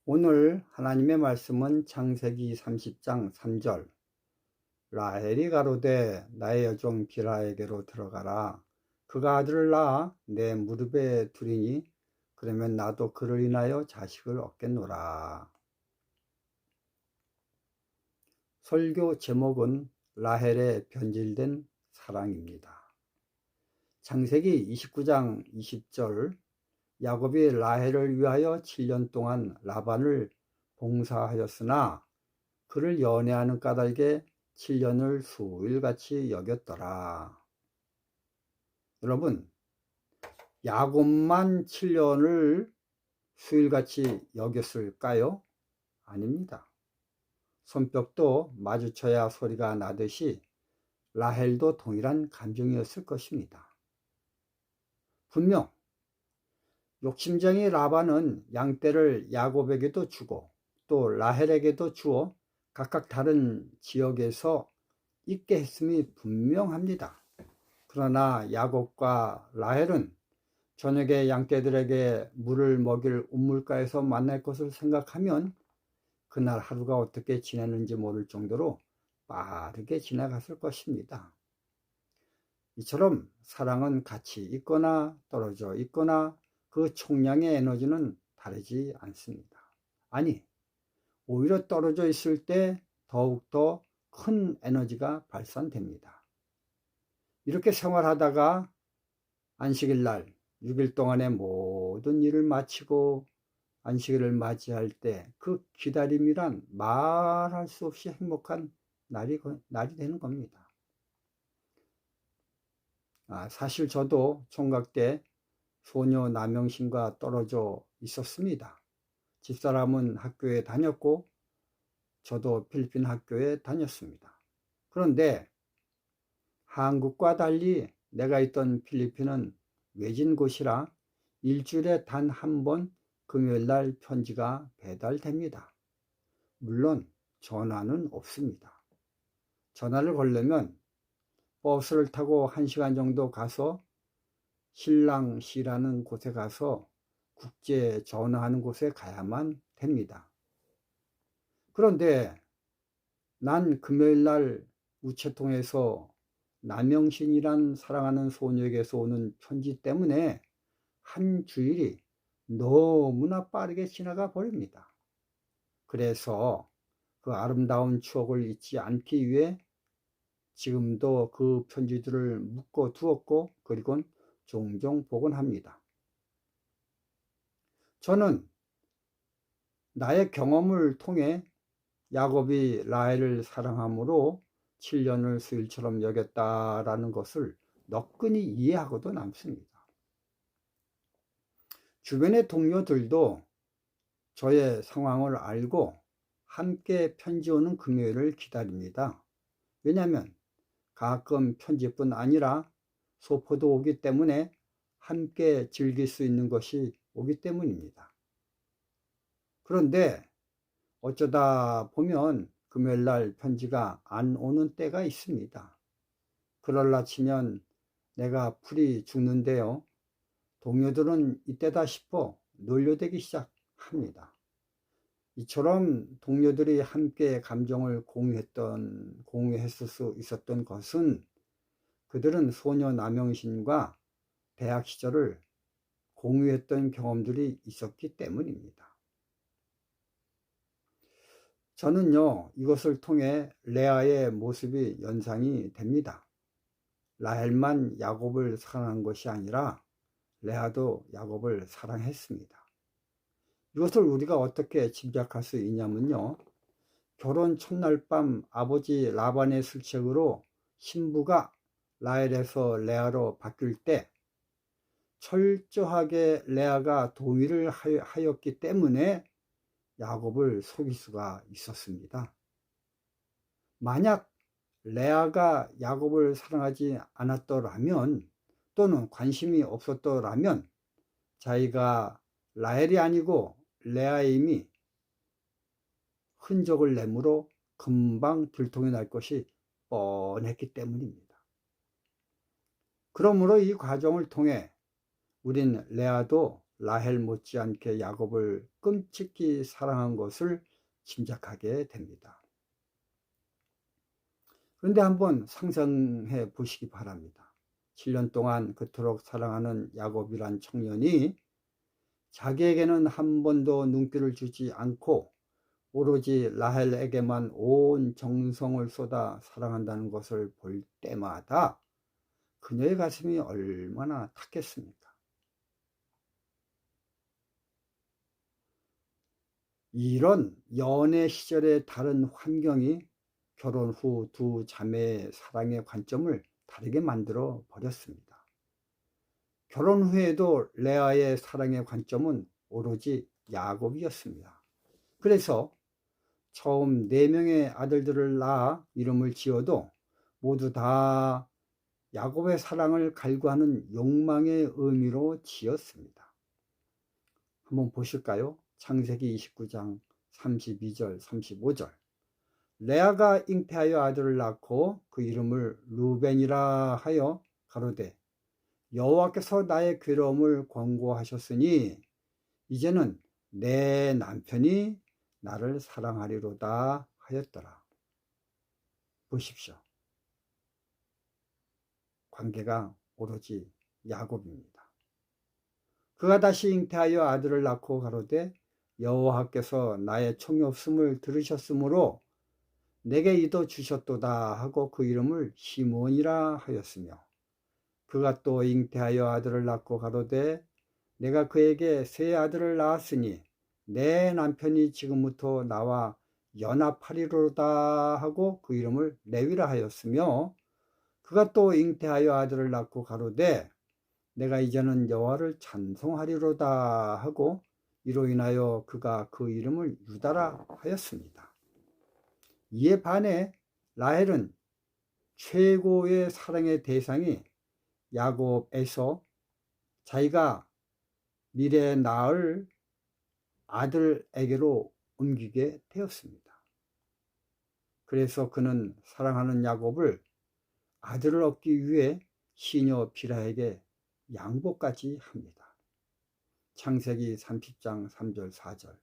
오늘 하나님의 말씀은 창세기 30장 3절. 라헬이 가로되 나의 여종 빌하에게로 들어가라. 그가 아들을 낳아 내 무릎에 두리니 그러면 나도 그를 인하여 자식을 얻겠노라. 설교 제목은 라헬의 변질된 사랑입니다. 창세기 29장 20절. 야곱이 라헬을 위하여 7년 동안 라반을 봉사하였으나 그를 연애하는 까닭에 7년을 수일같이 여겼더라. 여러분, 야곱만 7년을 수일같이 여겼을까요? 아닙니다. 손뼉도 마주쳐야 소리가 나듯이 라헬도 동일한 감정이었을 것입니다. 분명 욕심쟁이 라반은 양떼를 야곱에게도 주고 또 라헬에게도 주어 각각 다른 지역에서 있게 했음이 분명합니다. 그러나 야곱과 라헬은 저녁에 양떼들에게 물을 먹일 우물가에서 만날 것을 생각하면 그날 하루가 어떻게 지내는지 모를 정도로 빠르게 지나갔을 것입니다. 이처럼 사랑은 같이 있거나 떨어져 있거나 그 총량의 에너지는 다르지 않습니다. 아니, 오히려 떨어져 있을 때 더욱더 큰 에너지가 발산됩니다. 이렇게 생활하다가 안식일 날 6일 동안의 모든 일을 마치고 안식일을 맞이할 때 그 기다림이란 말할 수 없이 행복한 날이 되는 겁니다. 사실 저도 총각 때 소녀 남영신과 떨어져 있었습니다. 집사람은 학교에 다녔고 저도 필리핀 학교에 다녔습니다. 그런데 한국과 달리 내가 있던 필리핀은 외진 곳이라 일주일에 단 한 번 금요일날 편지가 배달됩니다. 물론 전화는 없습니다. 전화를 걸려면 버스를 타고 1시간 정도 가서 신랑시라는 곳에 가서 국제 전화하는 곳에 가야만 됩니다. 그런데 난 금요일날 우체통에서 남영신이란 사랑하는 소녀에게서 오는 편지 때문에 한 주일이 너무나 빠르게 지나가 버립니다. 그래서 그 아름다운 추억을 잊지 않기 위해 지금도 그 편지들을 묶어 두었고 그리고 종종 보곤 합니다. 저는 나의 경험을 통해 야곱이 라헬을 사랑함으로 7년을 수일처럼 여겼다라는 것을 너끈히 이해하고도 남습니다. 주변의 동료들도 저의 상황을 알고 함께 편지 오는 금요일을 기다립니다. 왜냐하면 가끔 편지뿐 아니라 소포도 오기 때문에 함께 즐길 수 있는 것이 오기 때문입니다. 그런데 어쩌다 보면 금요일날 편지가 안 오는 때가 있습니다. 그럴라 치면 내가 풀이 죽는데요. 동료들은 이때다 싶어 놀려대기 시작합니다. 이처럼 동료들이 함께 감정을 공유했을 수 있었던 것은 그들은 소녀 남영신과 대학 시절을 공유했던 경험들이 있었기 때문입니다. 저는요, 이것을 통해 레아의 모습이 연상이 됩니다. 라헬만 야곱을 사랑한 것이 아니라 레아도 야곱을 사랑했습니다. 이것을 우리가 어떻게 짐작할 수 있냐면요, 결혼 첫날 밤 아버지 라반의 슬책으로 신부가 라헬에서 레아로 바뀔 때 철저하게 레아가 동의를 하였기 때문에 야곱을 속일 수가 있었습니다. 만약 레아가 야곱을 사랑하지 않았더라면 또는 관심이 없었더라면 자기가 라헬이 아니고 레아임이 흔적을 내므로 금방 들통이 날 것이 뻔했기 때문입니다. 그러므로 이 과정을 통해 우린 레아도 라헬 못지않게 야곱을 끔찍히 사랑한 것을 짐작하게 됩니다. 그런데 한번 상상해 보시기 바랍니다. 7년 동안 그토록 사랑하는 야곱이란 청년이 자기에게는 한 번도 눈길을 주지 않고 오로지 라헬에게만 온 정성을 쏟아 사랑한다는 것을 볼 때마다 그녀의 가슴이 얼마나 탔겠습니까? 이런 연애 시절의 다른 환경이 결혼 후 두 자매의 사랑의 관점을 다르게 만들어 버렸습니다. 결혼 후에도 레아의 사랑의 관점은 오로지 야곱이었습니다. 그래서 처음 4명의 아들들을 낳아 이름을 지어도 모두 다 야곱의 사랑을 갈구하는 욕망의 의미로 지었습니다. 한번 보실까요? 창세기 29장 32절 35절. 레아가 잉태하여 아들을 낳고 그 이름을 루벤이라 하여 가로되 여호와께서 나의 괴로움을 권고하셨으니 이제는 내 남편이 나를 사랑하리로다 하였더라. 보십시오. 관계가 오로지 야곱입니다. 그가 다시 잉태하여 아들을 낳고 가로되 여호와께서 나의 총이 없음을 들으셨으므로 내게 이도 주셨도다 하고 그 이름을 시몬이라 하였으며 그가 또 잉태하여 아들을 낳고 가로되 내가 그에게 세 아들을 낳았으니 내 남편이 지금부터 나와 연합하리로다 하고 그 이름을 레위라 하였으며 그가 또 잉태하여 아들을 낳고 가로되 내가 이제는 여호와를 찬송하리로다 하고 이로 인하여 그가 그 이름을 유다라 하였습니다. 이에 반해 라헬은 최고의 사랑의 대상이 야곱에서 자기가 미래에 낳을 아들에게로 옮기게 되었습니다. 그래서 그는 사랑하는 야곱을 아들을 얻기 위해 시녀 빌하에게 양보까지 합니다. 창세기 30장 3절 4절.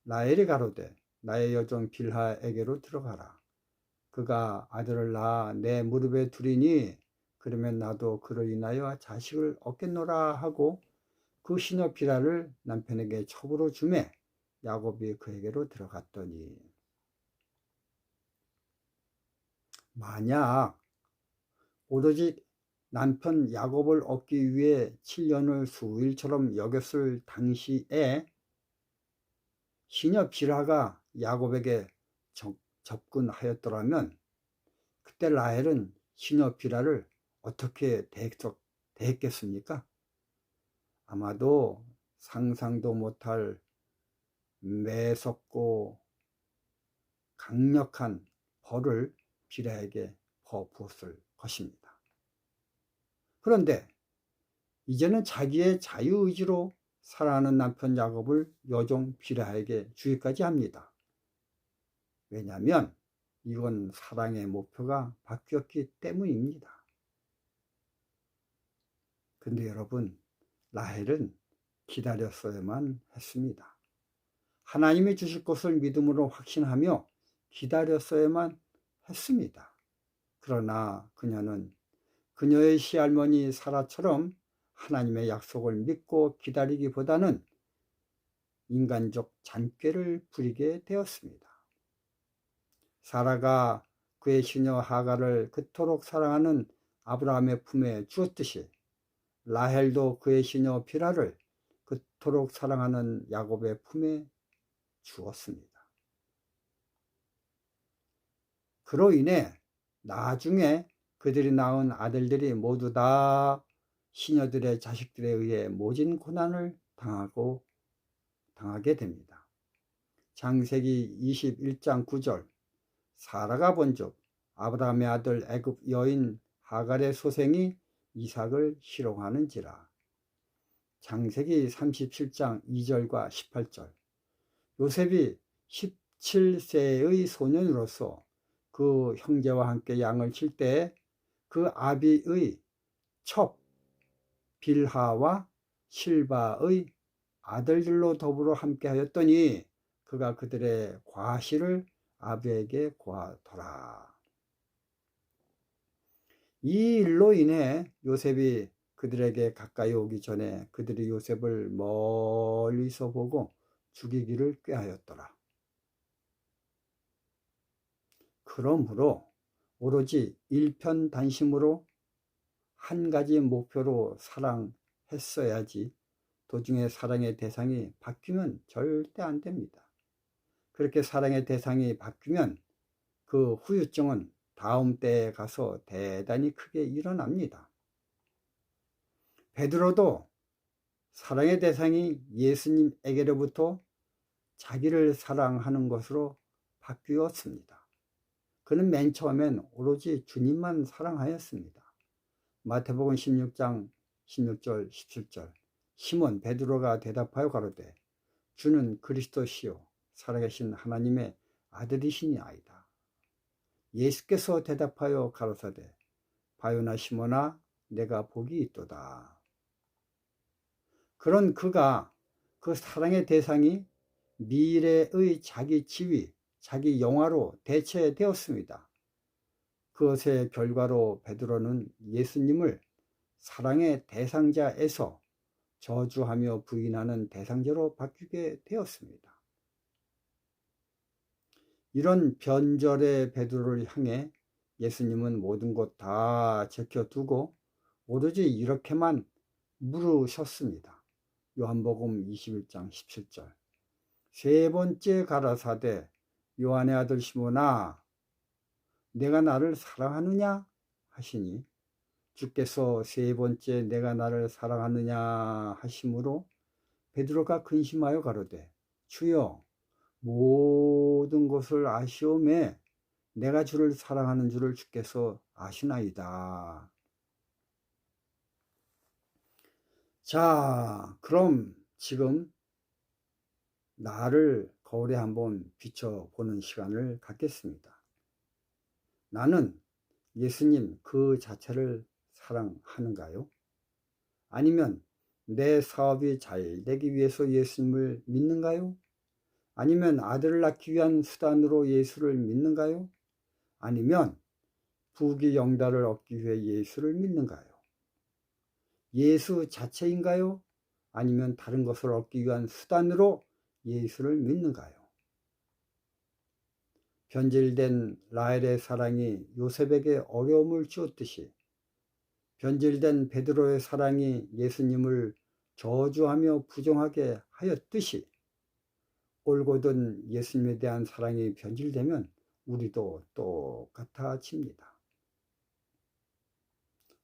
라헬이 가로되 나의 여종 빌하에게로 들어가라. 그가 아들을 낳아 내 무릎에 두리니 그러면 나도 그를 인하여 자식을 얻겠노라 하고 그 시녀 빌하를 남편에게 첩으로 주매 야곱이 그에게로 들어갔더니 만약 오로지 남편 야곱을 얻기 위해 7년을 수일처럼 여겼을 당시에 시녀 빌하가 야곱에게 접근하였더라면 그때 라헬은 시녀 빌하를 어떻게 대했겠습니까? 아마도 상상도 못할 매섭고 강력한 벌을 빌하에게 퍼부었을 것입니다. 그런데 이제는 자기의 자유의지로 사랑하는 남편 야곱을 여종 빌하에게 주기까지 합니다. 왜냐하면 이건 사랑의 목표가 바뀌었기 때문입니다. 근데 여러분, 라헬은 기다렸어야만 했습니다. 하나님이 주실 것을 믿음으로 확신하며 기다렸어야만 했습니다. 그러나 그녀는 그녀의 시할머니 사라처럼 하나님의 약속을 믿고 기다리기보다는 인간적 잔꾀를 부리게 되었습니다. 사라가 그의 시녀 하갈을 그토록 사랑하는 아브라함의 품에 주었듯이 라헬도 그의 시녀 빌하를 그토록 사랑하는 야곱의 품에 주었습니다. 그로 인해 나중에 그들이 낳은 아들들이 모두 다 시녀들의 자식들에 의해 모진 고난을 당하게 됩니다. 창세기 21장 9절. 사라가 본즉 아브라함의 아들 애굽 여인 하갈의 소생이 이삭을 희롱하는지라. 창세기 37장 2절과 18절. 요셉이 17세의 소년으로서 그 형제와 함께 양을 칠 때 그 아비의 첩 빌하와 실바의 아들들로 더불어 함께하였더니 그가 그들의 과실을 아비에게 고하더라. 이 일로 인해 요셉이 그들에게 가까이 오기 전에 그들이 요셉을 멀리서 보고 죽이기를 꾀하였더라. 그러므로 오로지 일편단심으로 한 가지 목표로 사랑했어야지 도중에 사랑의 대상이 바뀌면 절대 안 됩니다. 그렇게 사랑의 대상이 바뀌면 그 후유증은 다음 때에 가서 대단히 크게 일어납니다. 베드로도 사랑의 대상이 예수님에게로부터 자기를 사랑하는 것으로 바뀌었습니다. 그는 맨 처음엔 오로지 주님만 사랑하였습니다. 마태복음 16장 16절 17절 시몬 베드로가 대답하여 가로되 주는 그리스도시요 살아계신 하나님의 아들이시니이다. 예수께서 대답하여 가로사대 바요나 시몬아 내가 복이 있도다. 그런 그가 그 사랑의 대상이 미래의 자기 지위, 자기 영화로 대체되었습니다. 그것의 결과로 베드로는 예수님을 사랑의 대상자에서 저주하며 부인하는 대상자로 바뀌게 되었습니다. 이런 변절의 베드로를 향해 예수님은 모든 것 다 제껴두고 오로지 이렇게만 물으셨습니다. 요한복음 21장 17절 세 번째 가라사대 요한의 아들 시몬아 내가 나를 사랑하느냐 하시니 주께서 세 번째 내가 나를 사랑하느냐 하심으로 베드로가 근심하여 가로되 주여 모든 것을 아시오매 내가 주를 사랑하는 줄을 주께서 아시나이다. 자, 그럼 지금 나를 거울에 한번 비춰보는 시간을 갖겠습니다. 나는 예수님 그 자체를 사랑하는가요? 아니면 내 사업이 잘 되기 위해서 예수님을 믿는가요? 아니면 아들을 낳기 위한 수단으로 예수를 믿는가요? 아니면 부귀 영달을 얻기 위해 예수를 믿는가요? 예수 자체인가요? 아니면 다른 것을 얻기 위한 수단으로 예수를 믿는가요? 변질된 라헬의 사랑이 요셉에게 어려움을 주었듯이 변질된 베드로의 사랑이 예수님을 저주하며 부정하게 하였듯이 올곧은 예수님에 대한 사랑이 변질되면 우리도 똑같아집니다.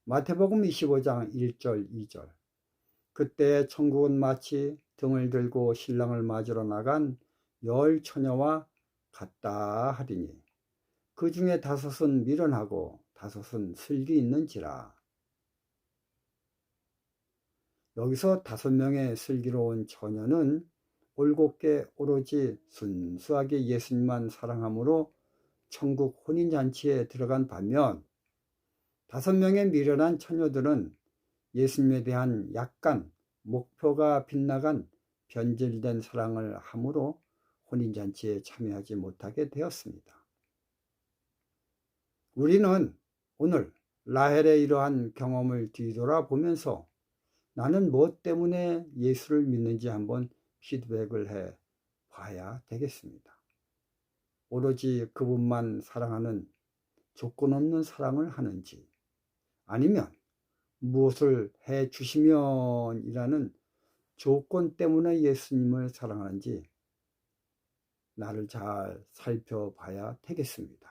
마태복음 25장 1절 2절 그때 천국은 마치 등을 들고 신랑을 맞으러 나간 10 처녀와 같다 하리니 그 중에 5은 미련하고 5은 슬기 있는지라. 여기서 5명의 슬기로운 처녀는 올곧게 오로지 순수하게 예수님만 사랑함으로 천국 혼인잔치에 들어간 반면 5명의 미련한 처녀들은 예수님에 대한 약간 목표가 빗나간 변질된 사랑을 함으로 혼인잔치에 참여하지 못하게 되었습니다. 우리는 오늘 라헬의 이러한 경험을 뒤돌아보면서 나는 무엇 때문에 예수를 믿는지 한번 피드백을 해 봐야 되겠습니다. 오로지 그분만 사랑하는 조건 없는 사랑을 하는지 아니면 무엇을 해 주시면 이라는 조건 때문에 예수님을 사랑하는지 나를 잘 살펴봐야 되겠습니다.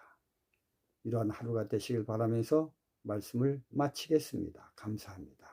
이러한 하루가 되시길 바라면서 말씀을 마치겠습니다. 감사합니다.